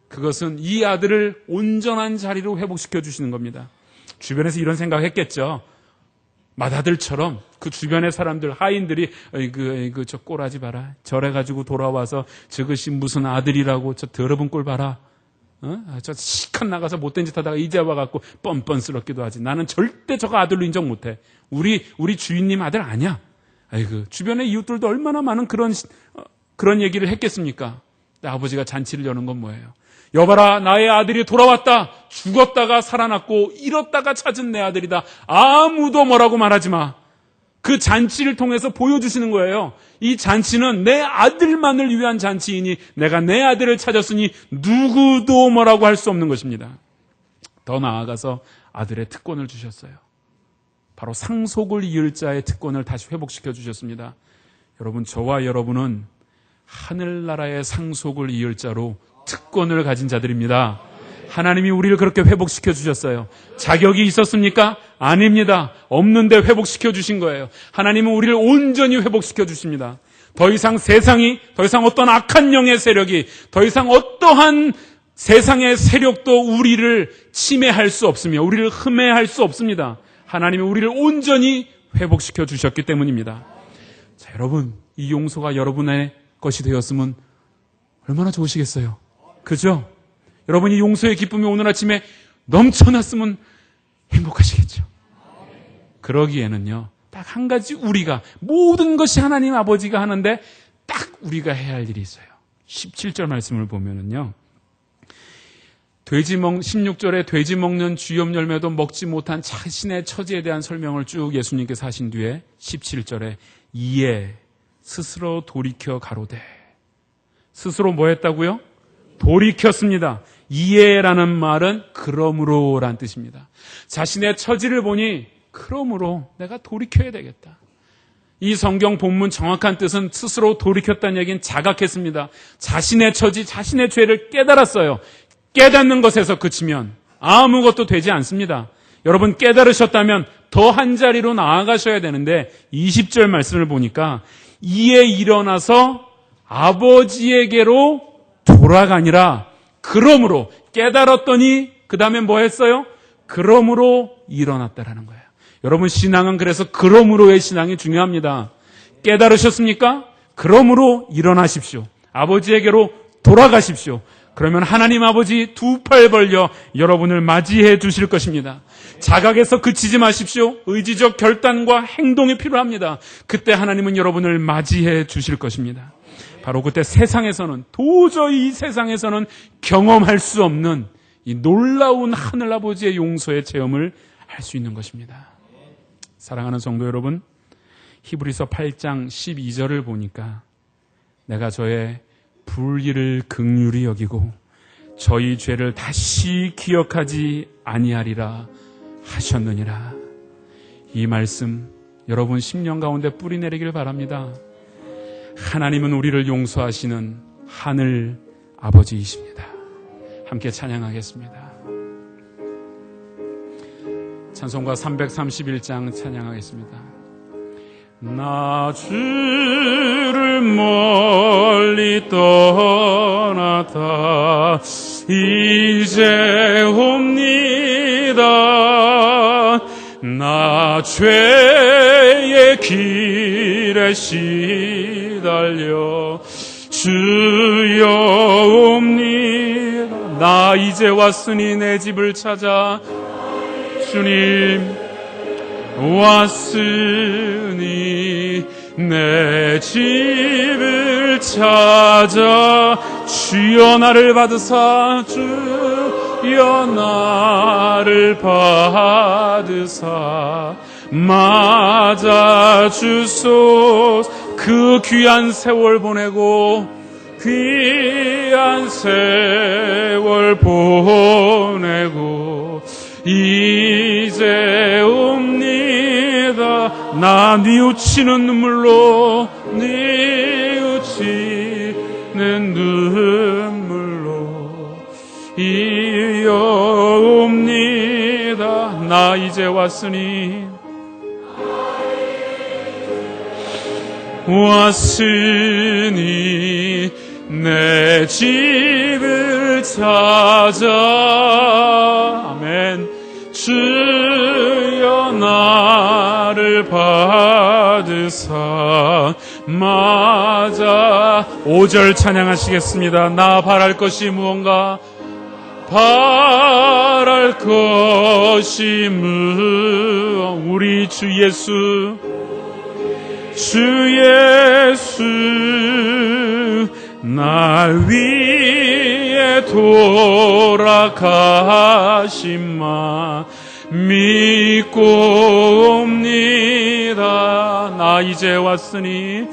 그것은 이 아들을 온전한 자리로 회복시켜 주시는 겁니다. 주변에서 이런 생각했겠죠. 맏아들처럼 그 주변의 사람들, 하인들이 저 꼴하지 마라. 저래가지고 돌아와서 저것이 무슨 아들이라고 저 더러운 꼴 봐라. 저 시컷 나가서 못된 짓 하다가 이제 와갖고 뻔뻔스럽기도 하지. 나는 절대 저거 아들로 인정 못해. 우리 주인님 아들 아니야. 아이고, 주변의 이웃들도 얼마나 많은 그런 얘기를 했겠습니까? 근데 아버지가 잔치를 여는 건 뭐예요? 여봐라, 나의 아들이 돌아왔다. 죽었다가 살아났고 잃었다가 찾은 내 아들이다. 아무도 뭐라고 말하지 마. 그 잔치를 통해서 보여주시는 거예요. 이 잔치는 내 아들만을 위한 잔치이니 내가 내 아들을 찾았으니 누구도 뭐라고 할 수 없는 것입니다. 더 나아가서 아들의 특권을 주셨어요. 바로 상속을 이을 자의 특권을 다시 회복시켜 주셨습니다. 여러분, 저와 여러분은 하늘나라의 상속을 이을 자로 특권을 가진 자들입니다. 하나님이 우리를 그렇게 회복시켜 주셨어요. 자격이 있었습니까? 아닙니다. 없는데 회복시켜 주신 거예요. 하나님은 우리를 온전히 회복시켜 주십니다. 더 이상 세상이, 더 이상 어떤 악한 영의 세력이, 더 이상 어떠한 세상의 세력도 우리를 침해할 수 없으며 우리를 흠해할 수 없습니다. 하나님이 우리를 온전히 회복시켜 주셨기 때문입니다. 자, 여러분, 이 용서가 여러분의 것이 되었으면 얼마나 좋으시겠어요? 그죠? 여러분이 용서의 기쁨이 오늘 아침에 넘쳐났으면 행복하시겠죠? 그러기에는요, 딱 한 가지 우리가, 모든 것이 하나님 아버지가 하는데 딱 우리가 해야 할 일이 있어요. 17절 말씀을 보면은요, 16절에 돼지 먹는 쥐염 열매도 먹지 못한 자신의 처지에 대한 설명을 쭉 예수님께서 하신 뒤에 17절에 이에 스스로 돌이켜 가로되. 스스로 뭐 했다고요? 돌이켰습니다. 이에라는 말은 그러므로라는 뜻입니다. 자신의 처지를 보니 그러므로 내가 돌이켜야 되겠다. 이 성경 본문 정확한 뜻은 스스로 돌이켰다는 얘기는 자각했습니다. 자신의 처지, 자신의 죄를 깨달았어요. 깨닫는 것에서 그치면 아무것도 되지 않습니다. 여러분, 깨달으셨다면 더 한 자리로 나아가셔야 되는데 20절 말씀을 보니까 이에 일어나서 아버지에게로 돌아가니라. 그러므로 깨달았더니 그 다음에 뭐 했어요? 그러므로 일어났다라는 거예요. 여러분, 신앙은 그래서 그러므로의 신앙이 중요합니다. 깨달으셨습니까? 그러므로 일어나십시오. 아버지에게로 돌아가십시오. 그러면 하나님 아버지 두 팔 벌려 여러분을 맞이해 주실 것입니다. 자각에서 그치지 마십시오. 의지적 결단과 행동이 필요합니다. 그때 하나님은 여러분을 맞이해 주실 것입니다. 바로 그때 세상에서는, 도저히 이 세상에서는 경험할 수 없는 이 놀라운 하늘아버지의 용서의 체험을 할 수 있는 것입니다. 사랑하는 성도 여러분, 히브리서 8장 12절을 보니까 내가 저의 불의를 긍휼히 여기고 저희 죄를 다시 기억하지 아니하리라 하셨느니라. 이 말씀 여러분 심령 가운데 뿌리 내리길 바랍니다. 하나님은 우리를 용서하시는 하늘 아버지이십니다. 함께 찬양하겠습니다. 찬송가 331장 찬양하겠습니다. 나 주를 멀리 떠났다 이제 옵니다. 나 죄의 길에 시달려 주여 옵니다. 나 이제 왔으니 내 집을 찾아 주님 왔으니 내 집을 찾아 주여 나를 받으사 주여 나를 받으사 맞아주소서. 그 귀한 세월 보내고 귀한 세월 보내고 이제 옵니다. 나 뉘우치는 눈물로 뉘우치는 눈물로 이어 옵니다. 나 이제 왔으니 내 집을 찾아 아멘. 주여 나를 받으사 맞아. 5절 찬양하시겠습니다. 나 바랄 것이 무언가 바랄 것이 우리 주 예수 날 위에 돌아가심만 믿고 옵니다. 나 이제 왔으니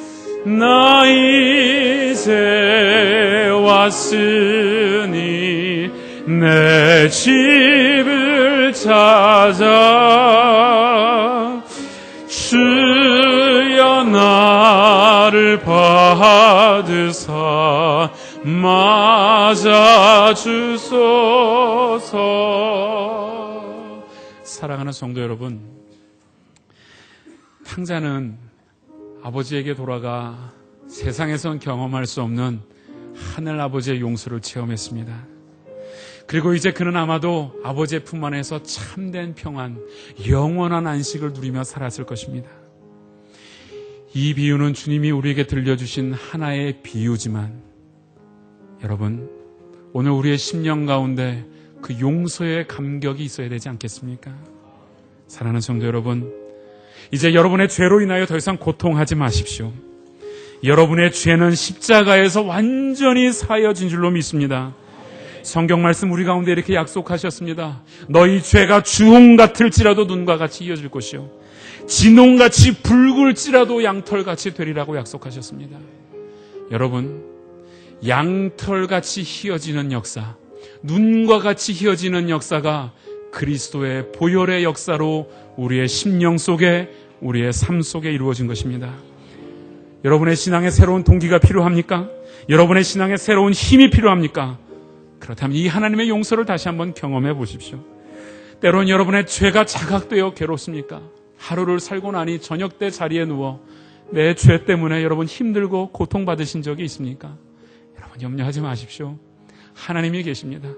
내 집을 찾아 주여 나를 받으사 맞아주소서. 사랑하는 성도 여러분, 탕자는 아버지에게 돌아가 세상에선 경험할 수 없는 하늘 아버지의 용서를 체험했습니다. 그리고 이제 그는 아마도 아버지의 품 안에서 참된 평안, 영원한 안식을 누리며 살았을 것입니다. 이 비유는 주님이 우리에게 들려주신 하나의 비유지만 여러분, 오늘 우리의 심령 가운데 그 용서의 감격이 있어야 되지 않겠습니까? 사랑하는 성도 여러분, 이제 여러분의 죄로 인하여 더 이상 고통하지 마십시오. 여러분의 죄는 십자가에서 완전히 사여진 줄로 믿습니다. 성경 말씀 우리 가운데 이렇게 약속하셨습니다. 너희 죄가 주홍 같을지라도 눈과 같이 이어질 것이요 진홍같이 붉을지라도 양털같이 되리라고 약속하셨습니다. 여러분, 양털같이 휘어지는 역사, 눈과 같이 휘어지는 역사가 그리스도의 보혈의 역사로 우리의 심령 속에, 우리의 삶 속에 이루어진 것입니다. 여러분의 신앙에 새로운 동기가 필요합니까? 여러분의 신앙에 새로운 힘이 필요합니까? 그렇다면 이 하나님의 용서를 다시 한번 경험해 보십시오. 때론 여러분의 죄가 자각되어 괴롭습니까? 하루를 살고 나니 저녁 때 자리에 누워 내 죄 때문에 여러분 힘들고 고통받으신 적이 있습니까? 여러분 염려하지 마십시오. 하나님이 계십니다.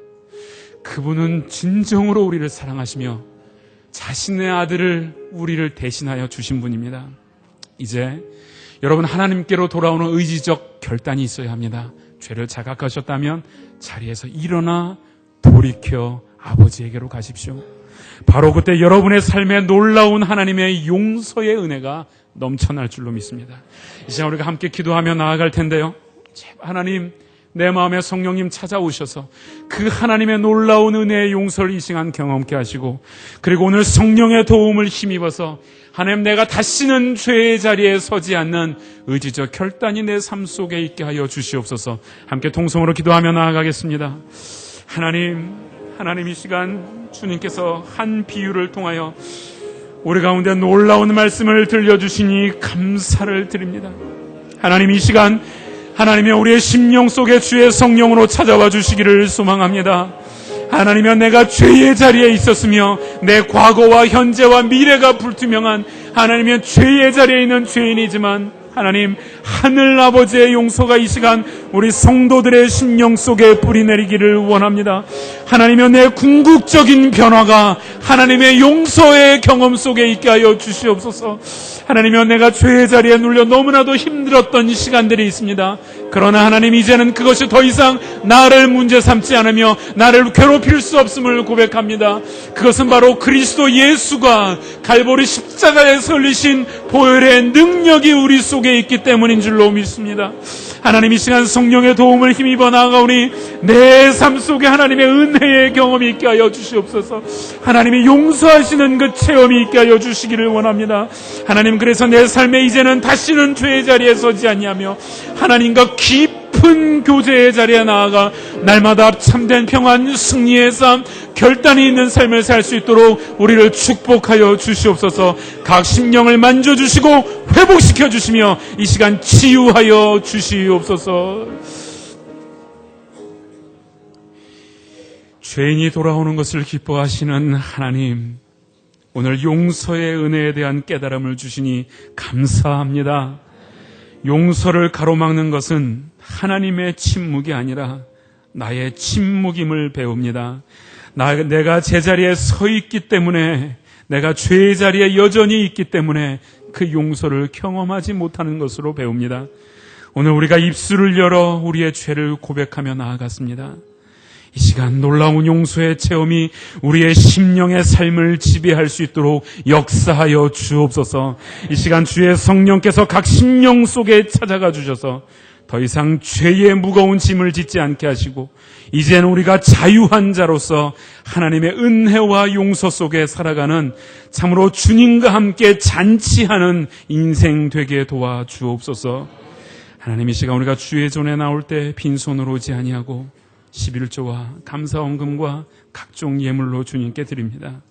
그분은 진정으로 우리를 사랑하시며 자신의 아들을 우리를 대신하여 주신 분입니다. 이제 여러분 하나님께로 돌아오는 의지적 결단이 있어야 합니다. 죄를 자각하셨다면 자리에서 일어나 돌이켜 아버지에게로 가십시오. 바로 그때 여러분의 삶에 놀라운 하나님의 용서의 은혜가 넘쳐날 줄로 믿습니다. 이 시간 우리가 함께 기도하며 나아갈 텐데요. 하나님, 내 마음에 성령님 찾아오셔서 그 하나님의 놀라운 은혜의 용서를 이 시간 경험케 하시고, 그리고 오늘 성령의 도움을 힘입어서 하나님, 내가 다시는 죄의 자리에 서지 않는 의지적 결단이 내 삶 속에 있게 하여 주시옵소서. 함께 통성으로 기도하며 나아가겠습니다. 하나님 이 시간 주님께서 한 비유를 통하여 우리 가운데 놀라운 말씀을 들려주시니 감사를 드립니다. 하나님, 이 시간 하나님의 우리의 심령 속에 주의 성령으로 찾아와 주시기를 소망합니다. 하나님이여, 내가 죄의 자리에 있었으며 내 과거와 현재와 미래가 불투명한 하나님이여 죄의 자리에 있는 죄인이지만 하나님, 하늘 아버지의 용서가 이 시간 우리 성도들의 심령 속에 뿌리내리기를 원합니다. 하나님이여, 내 궁극적인 변화가 하나님의 용서의 경험 속에 있게 하여 주시옵소서. 하나님이여, 내가 죄의 자리에 눌려 너무나도 힘들었던 시간들이 있습니다. 그러나 하나님, 이제는 그것이 더 이상 나를 문제 삼지 않으며 나를 괴롭힐 수 없음을 고백합니다. 그것은 바로 그리스도 예수가 갈보리 십자가에서 흘리신 보혈의 능력이 우리 속에 있기 때문인 줄로 믿습니다. 하나님, 이 시간 성령의 도움을 힘입어 나아가오니 내 삶 속에 하나님의 은혜의 경험이 있게 하여 주시옵소서. 하나님이 용서하시는 그 체험이 있게 하여 주시기를 원합니다. 하나님, 그래서 내 삶에 이제는 다시는 죄의 자리에 서지 아니하며 하나님과 깊은 교제의 자리에 나아가 날마다 참된 평안, 승리의 삶, 결단이 있는 삶을 살 수 있도록 우리를 축복하여 주시옵소서. 각 심령을 만져주시고 회복시켜 주시며 이 시간 치유하여 주시옵소서. 죄인이 돌아오는 것을 기뻐하시는 하나님, 오늘 용서의 은혜에 대한 깨달음을 주시니 감사합니다. 용서를 가로막는 것은 하나님의 침묵이 아니라 나의 침묵임을 배웁니다. 내가 제자리에 서 있기 때문에, 내가 죄의 자리에 여전히 있기 때문에 그 용서를 경험하지 못하는 것으로 배웁니다. 오늘 우리가 입술을 열어 우리의 죄를 고백하며 나아갔습니다. 이 시간 놀라운 용서의 체험이 우리의 심령의 삶을 지배할 수 있도록 역사하여 주옵소서. 이 시간 주의 성령께서 각 심령 속에 찾아가 주셔서 더 이상 죄의 무거운 짐을 짓지 않게 하시고, 이제는 우리가 자유한 자로서 하나님의 은혜와 용서 속에 살아가는 참으로 주님과 함께 잔치하는 인생 되게 도와 주옵소서. 하나님, 이 시간 우리가 주의 전에 나올 때 빈손으로 오지 아니하고 11조와 감사 헌금과 각종 예물로 주님께 드립니다.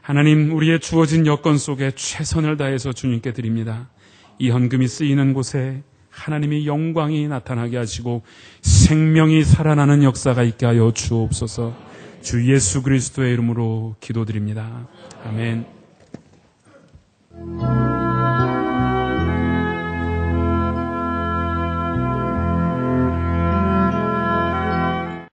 하나님, 우리의 주어진 여건 속에 최선을 다해서 주님께 드립니다. 이 헌금이 쓰이는 곳에 하나님의 영광이 나타나게 하시고 생명이 살아나는 역사가 있게 하여 주옵소서. 주 예수 그리스도의 이름으로 기도드립니다. 아멘.